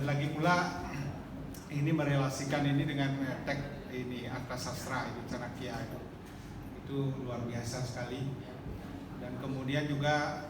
lagi pula ini merelasikan ini dengan teks ini Arthasastra itu Chanakya itu luar biasa sekali. Dan kemudian juga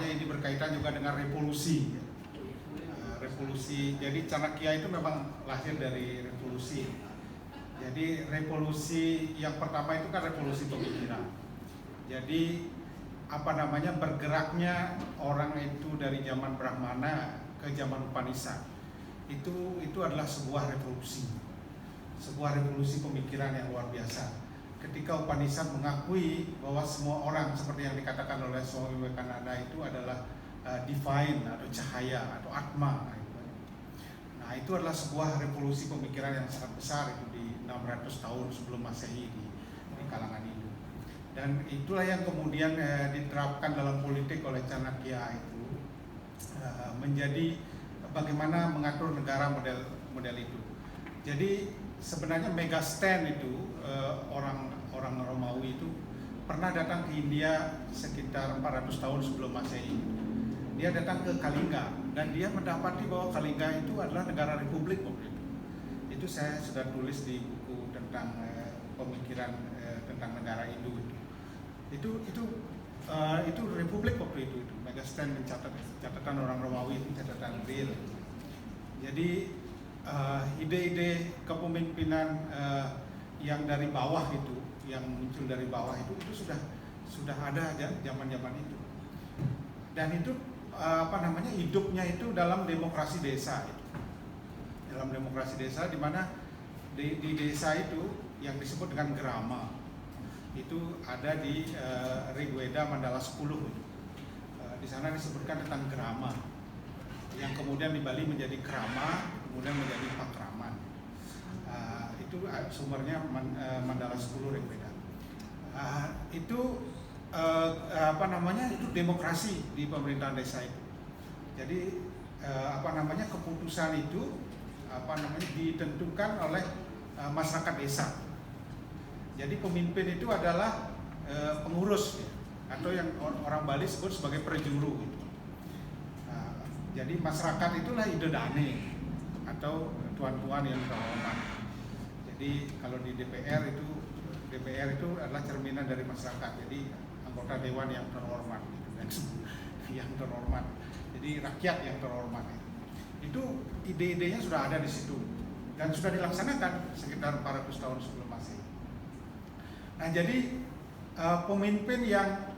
ini berkaitan juga dengan revolusi. Revolusi. Jadi Chanakya itu memang lahir dari revolusi. Jadi revolusi yang pertama itu kan revolusi pemikiran. Jadi bergeraknya orang itu dari zaman Brahmana ke zaman Upanishad itu adalah sebuah revolusi pemikiran yang luar biasa. Ketika Upanishad mengakui bahwa semua orang seperti yang dikatakan oleh Swami Vivekananda itu adalah divine atau cahaya atau atma. Nah itu adalah sebuah revolusi pemikiran yang sangat besar itu di 600 tahun sebelum Masehi di kalangan Hindu. Dan itulah yang kemudian diterapkan dalam politik oleh Chanakya itu menjadi bagaimana mengatur negara model itu. Jadi sebenarnya Megasthenes itu orang Romawi itu pernah datang ke India sekitar 400 tahun sebelum Masehi. Dia datang ke Kalinga dan dia mendapati bahwa Kalinga itu adalah negara republik waktu itu. Itu saya sudah tulis di buku tentang pemikiran tentang negara Hindu itu republik waktu itu. Megasthenes mencatat catatan orang Romawi itu catatan real. Jadi ide-ide kepemimpinan yang dari bawah itu, yang muncul dari bawah itu sudah ada zaman itu. Dan itu hidupnya itu dalam demokrasi desa itu. Dalam demokrasi desa di mana di desa itu yang disebut dengan grama itu ada di Rigveda Mandala 10 itu. Di sana disebutkan tentang grama yang kemudian di Bali menjadi krama, kemudian menjadi pakraman. Itu sumbernya Mandala 10 Rigveda. Itu demokrasi di pemerintahan desa itu. Jadi keputusan itu ditentukan oleh masyarakat desa. Jadi pemimpin itu adalah pengurus atau yang orang Bali sebut sebagai prejuru gitu. Jadi masyarakat itulah idedane atau tuan-tuan yang terhormat. Jadi kalau di DPR itu adalah cerminan dari masyarakat. Jadi anggota dewan yang terhormat gitu kan. Yang terhormat. Jadi rakyat yang terhormat. Itu ide-idenya sudah ada di situ dan sudah dilaksanakan sekitar 400 tahun sebelum Masehi. Nah, jadi pemimpin yang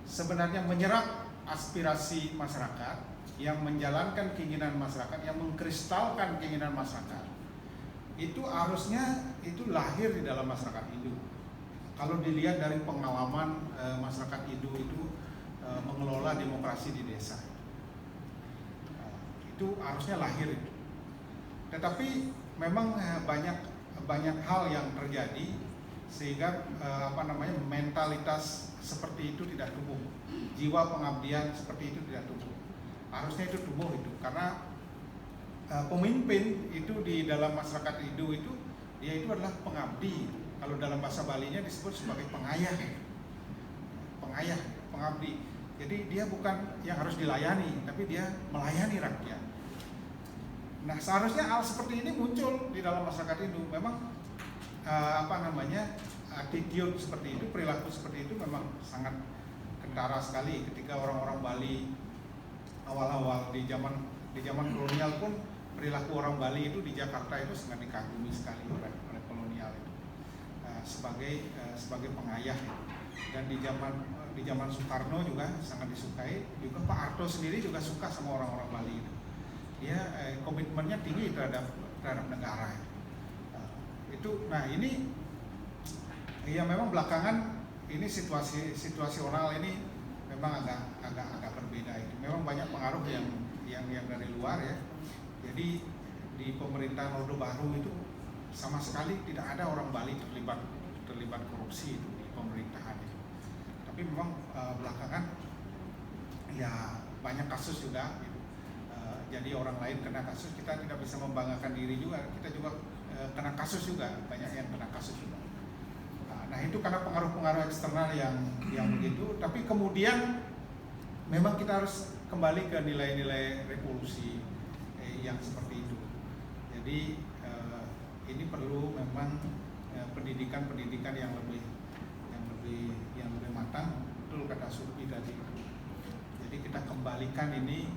sebenarnya menyerap aspirasi masyarakat, yang menjalankan keinginan masyarakat, yang mengkristalkan keinginan masyarakat, itu harusnya itu lahir di dalam masyarakat Hindu. Kalau dilihat dari pengalaman masyarakat Hindu itu mengelola demokrasi di desa, itu harusnya lahir itu. Tetapi memang banyak hal yang terjadi sehingga mentalitas seperti itu tidak tumbuh, jiwa pengabdian seperti itu tidak tumbuh. Harusnya itu tumbuh itu karena pemimpin itu di dalam masyarakat Hindu itu dia itu adalah pengabdi. Kalau dalam bahasa Balinya disebut sebagai pengayah, pengabdi. Jadi dia bukan yang harus dilayani, tapi dia melayani rakyat. Nah, seharusnya hal seperti ini muncul di dalam masyarakat Hindu. Memang attitude seperti itu, perilaku seperti itu memang sangat kentara sekali ketika orang-orang Bali awal-awal di zaman kolonial pun perilaku orang Bali itu di Jakarta itu sangat dikagumi sekali oleh kolonial itu sebagai pengayah itu. Dan di zaman Soekarno juga sangat disukai. Juga Pak Harto sendiri juga suka sama orang-orang Bali itu. Dia komitmennya tinggi terhadap negara itu. Nah ini ya memang belakangan ini situasional ini memang agak berbeda itu. Memang banyak pengaruh yang dari luar ya. Jadi di pemerintahan Orde Baru itu sama sekali tidak ada orang Bali terlibat korupsi itu di pemerintahan itu. Tapi memang belakangan ya banyak kasus juga gitu. Jadi orang lain kena kasus, kita tidak bisa membanggakan diri juga, kita juga kena kasus juga, banyak yang kena kasus juga. Nah itu karena pengaruh-pengaruh eksternal yang begitu. Tapi kemudian memang kita harus kembali ke nilai-nilai revolusi yang seperti itu. Jadi ini perlu memang pendidikan yang lebih matang, betul kata Surpi tadi. Jadi kita kembalikan ini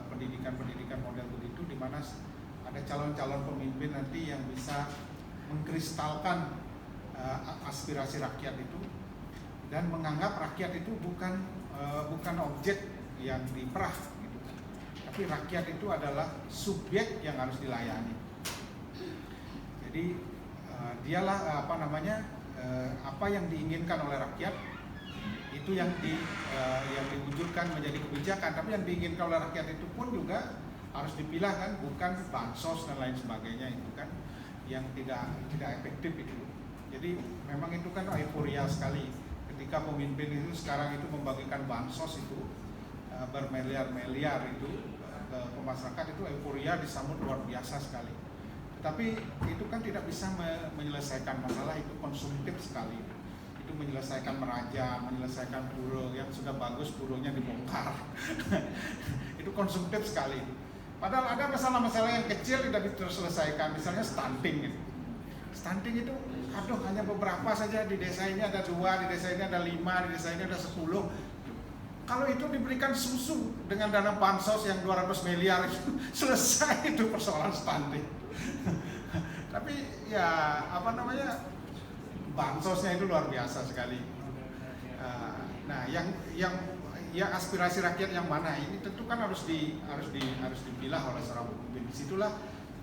pendidikan model begitu, di mana ada calon-calon pemimpin nanti yang bisa mengkristalkan aspirasi rakyat itu dan menganggap rakyat itu bukan objek yang diperah gitu. Tapi rakyat itu adalah subjek yang harus dilayani. Jadi dialah apa yang diinginkan oleh rakyat itu yang diwujudkan menjadi kebijakan. Tapi yang diinginkan oleh rakyat itu pun juga harus dipilah kan, bukan bansos dan lain sebagainya itu kan yang tidak efektif itu. Jadi memang itu kan euforia sekali ketika pemimpin itu sekarang itu membagikan bansos itu bermiliar-miliar itu ke masyarakat, itu euforia disambut luar biasa sekali. Tetapi itu kan tidak bisa menyelesaikan masalah, itu konsumtif sekali. Itu menyelesaikan meraja, menyelesaikan buruh yang sudah bagus buruhnya dibongkar. Itu konsumtif sekali. Padahal ada masalah-masalah yang kecil tidak terselesaikan, misalnya stunting gitu. Stunting itu hanya beberapa saja, di desa ini ada 2, di desa ini ada 5, di desa ini ada 10. Kalau itu diberikan susu dengan dana bansos yang 200 miliar itu selesai itu persoalan stunting. Tapi ya bansosnya itu luar biasa sekali. Nah, yang aspirasi rakyat yang mana ini tentu kan harus dipilah oleh seorang pemimpin. Disitulah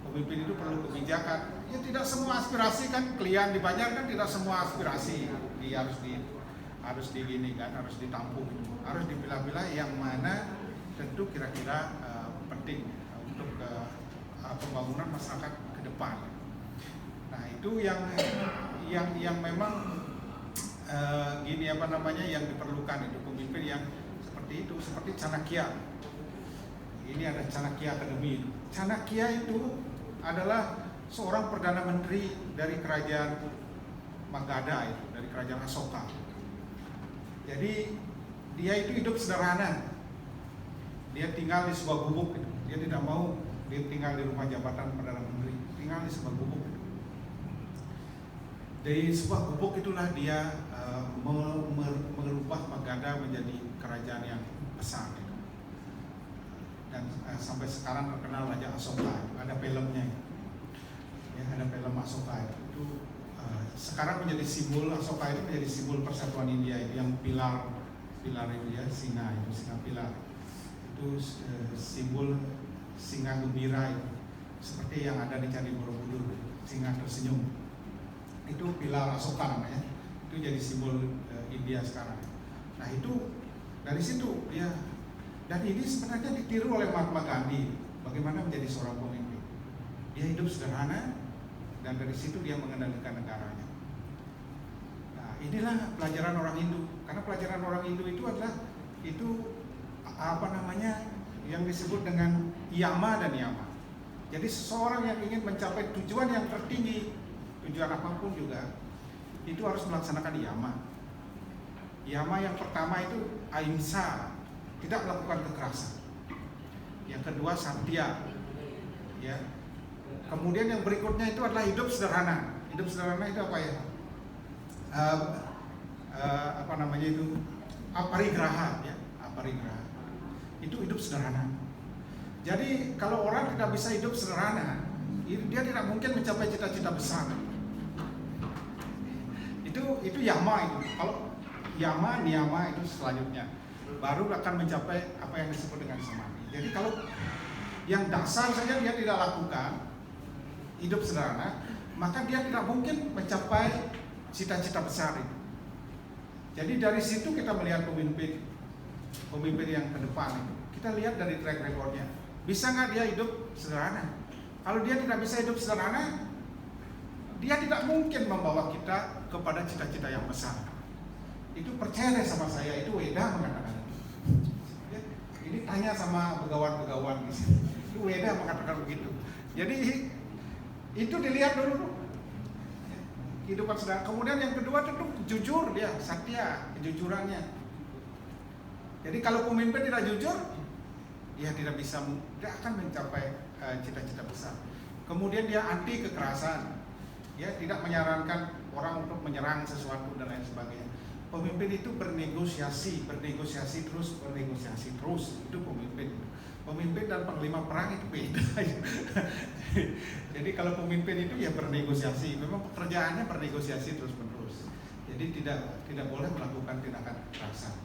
pemimpin itu perlu kebijakan. Ya tidak semua aspirasi kan klien dibayar kan, tidak semua aspirasi harus ditampung. Harus dipilah-pilah yang mana tentu kira-kira penting untuk pembangunan masyarakat ke depan. Nah, itu yang memang yang diperlukan itu pemimpin yang seperti itu, seperti Chanakya. Ini ada Chanakya Academy. Chanakya itu adalah seorang perdana menteri dari kerajaan Magadha itu, dari kerajaan Asoka. Jadi dia itu hidup sederhana. Dia tinggal di sebuah gubuk gitu. Dia tidak mau tinggal di rumah jabatan perdana menteri, tinggal di sebuah gubuk gitu. Dari sebuah gubuk itulah dia merubah Magadha menjadi kerajaan yang besar gitu. Dan sampai sekarang terkenal Raja Asoka, ada filmnya ya, ada film Asoka itu sekarang menjadi simbol. Asoka itu menjadi simbol persatuan India itu, yang pilar itu ya, singa pilar itu simbol singa gembira itu, seperti yang ada di Candi Borobudur, singa tersenyum itu pilar Asoka namanya, itu jadi simbol India sekarang. Nah, itu dari situ dia, dan ini sebenarnya ditiru oleh Mahatma Gandhi bagaimana menjadi seorang pemimpin. Dia hidup sederhana dan dari situ dia mengendalikan negaranya. Nah, inilah pelajaran orang Hindu, karena pelajaran orang Hindu itu adalah yang disebut dengan yama dan niyama. Jadi seseorang yang ingin mencapai tujuan yang tertinggi, tujuan apapun juga, itu harus melaksanakan yama. Yama yang pertama itu ahimsa, tidak melakukan kekerasan. Yang kedua satya, ya. Kemudian yang berikutnya itu adalah hidup sederhana. Hidup sederhana itu apa ya? Aparigraha, ya. Aparigraha. Itu hidup sederhana. Jadi kalau orang tidak bisa hidup sederhana, dia tidak mungkin mencapai cita-cita besar. Itu yama itu. Kalau yama, niyama itu selanjutnya, baru akan mencapai apa yang disebut dengan samadhi. Jadi kalau yang dasar saja dia tidak lakukan, hidup sederhana, maka dia tidak mungkin mencapai cita-cita besar itu. Jadi dari situ kita melihat pemimpin yang ke depan itu. Kita lihat dari track recordnya, bisa nggak dia hidup sederhana? Kalau dia tidak bisa hidup sederhana, dia tidak mungkin membawa kita kepada cita-cita yang besar. Itu percaya deh sama saya, itu Weda mengatakan. Ya, ini tanya sama begawan-begawan di sini. Itu Weda mengatakan begitu. Jadi itu dilihat dulu kehidupan sederhana. Kemudian yang kedua tentu jujur, dia satya, kejujurannya. Jadi kalau pemimpin tidak jujur, dia tidak akan mencapai cita-cita besar. Kemudian dia anti kekerasan, ya tidak menyarankan orang untuk menyerang sesuatu dan lain sebagainya. Pemimpin itu bernegosiasi terus, itu pemimpin. Pemimpin dan panglima perang itu beda. Jadi kalau pemimpin itu ya bernegosiasi, memang pekerjaannya bernegosiasi terus menerus. Jadi tidak boleh melakukan tindakan kekerasan.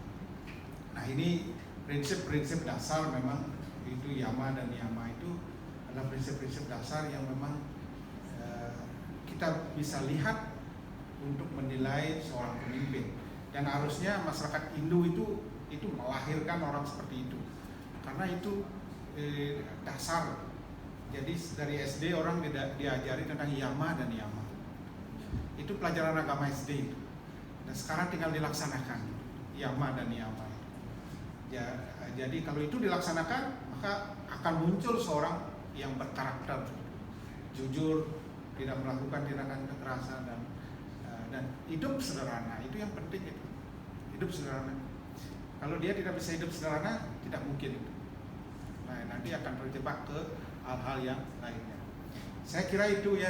Nah ini prinsip-prinsip dasar memang itu Yama dan Niyama itu adalah prinsip-prinsip dasar yang memang kita bisa lihat untuk menilai seorang pemimpin. Dan harusnya masyarakat Hindu itu melahirkan orang seperti itu, karena itu dasar. Jadi dari SD orang diajari tentang Yama dan Niyama. Itu pelajaran agama SD itu. Dan sekarang tinggal dilaksanakan Yama dan Niyama. Ya, jadi kalau itu dilaksanakan maka akan muncul seorang yang berkarakter, jujur, tidak melakukan tindakan kekerasan dan hidup sederhana. Itu yang penting itu. Hidup sederhana. Kalau dia tidak bisa hidup sederhana, tidak mungkin itu. Nah, nanti akan terjebak ke hal-hal yang lainnya. Saya kira itu ya.